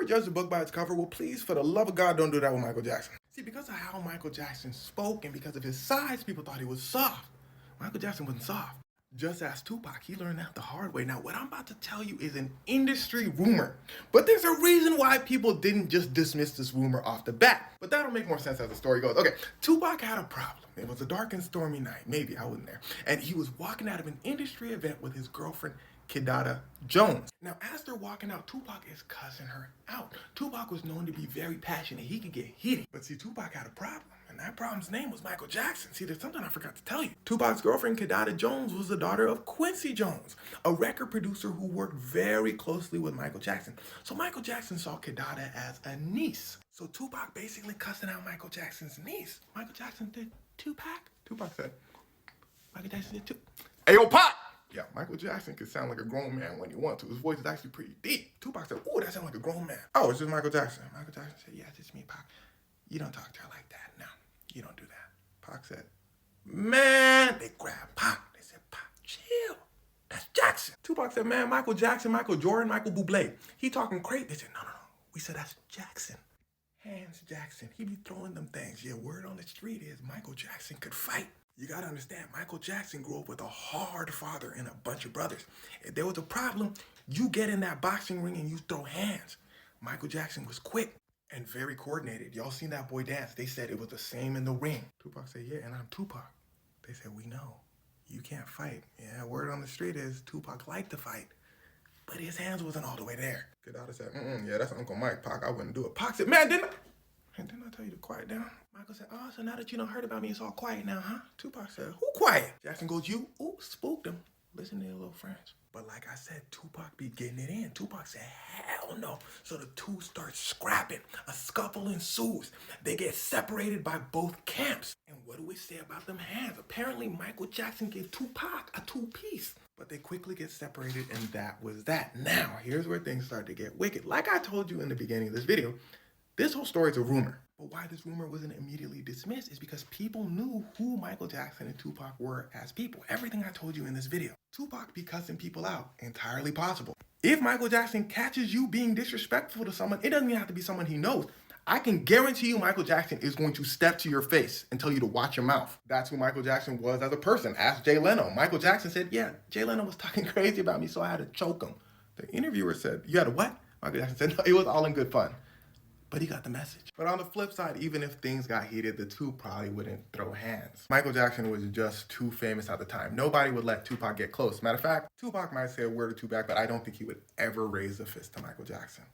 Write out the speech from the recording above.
ever judge a book by its cover? Well, please, for the love of God, don't do that with Michael Jackson. See, because of how Michael Jackson spoke and because of his size, people thought he was soft. Michael Jackson wasn't soft. Just ask Tupac, he learned that the hard way. Now, what I'm about to tell you is an industry rumor, but there's a reason why people didn't just dismiss this rumor off the bat. But that'll make more sense as the story goes. Okay, Tupac had a problem. It was a dark and stormy night, maybe, I wasn't there. And he was walking out of an industry event with his girlfriend, Kidada Jones. Now, as they're walking out, Tupac is cussing her out. Tupac was known to be very passionate. He could get heated. But see, Tupac had a problem. And that problem's name was Michael Jackson. See, there's something I forgot to tell you. Tupac's girlfriend, Kidada Jones, was the daughter of Quincy Jones, a record producer who worked very closely with Michael Jackson. So Michael Jackson saw Kidada as a niece. So Tupac basically cussing out Michael Jackson's niece. Michael Jackson did Tupac? Tupac said, Michael Jackson did Tupac. Hey, yo, Pop! Yeah, Michael Jackson could sound like a grown man when he wants to. His voice is actually pretty deep. Tupac said, ooh, that sounds like a grown man. Oh, it's just Michael Jackson. Michael Jackson said, yes, it's me, Pac. You don't talk to her like that. No, you don't do that. Pac said, man. They grabbed Pac. They said, Pac, chill. That's Jackson. Tupac said, man, Michael Jackson, Michael Jordan, Michael Bublé. He talking crazy. They said, no. We said, that's Jackson. Hands Jackson. He be throwing them things. Yeah, word on the street is Michael Jackson could fight. You gotta understand, Michael Jackson grew up with a hard father and a bunch of brothers. If there was a problem, you get in that boxing ring and you throw hands. Michael Jackson was quick and very coordinated. Y'all seen that boy dance. They said it was the same in the ring. Tupac said, yeah, and I'm Tupac. They said, we know. You can't fight. Yeah, word on the street is Tupac liked to fight, but his hands wasn't all the way there. Kidada said, yeah, that's Uncle Mike. Pac, I wouldn't do it. Pac said, man, didn't I tell you to quiet down? Michael said, oh, so now that you done heard about me, it's all quiet now, huh? Tupac said, who quiet? Jackson goes, you? Ooh, spooked him. Listen to your little friends. But like I said, Tupac be getting it in. Tupac said, hell no. So the two start scrapping. A scuffle ensues. They get separated by both camps. And what do we say about them hands? Apparently, Michael Jackson gave Tupac a two-piece. But they quickly get separated, and that was that. Now, here's where things start to get wicked. Like I told you in the beginning of this video, this whole story is a rumor. But why this rumor wasn't immediately dismissed is because people knew who Michael Jackson and Tupac were as people. Everything I told you in this video. Tupac be cussing people out. Entirely possible. If Michael Jackson catches you being disrespectful to someone, it doesn't even have to be someone he knows. I can guarantee you Michael Jackson is going to step to your face and tell you to watch your mouth. That's who Michael Jackson was as a person. Ask Jay Leno. Michael Jackson said, yeah, Jay Leno was talking crazy about me, so I had to choke him. The interviewer said, you had to what? Michael Jackson said, no, it was all in good fun. But he got the message. But on the flip side, even if things got heated, the two probably wouldn't throw hands. Michael Jackson was just too famous at the time. Nobody would let Tupac get close. Matter of fact, Tupac might say a word or two back, but I don't think he would ever raise a fist to Michael Jackson.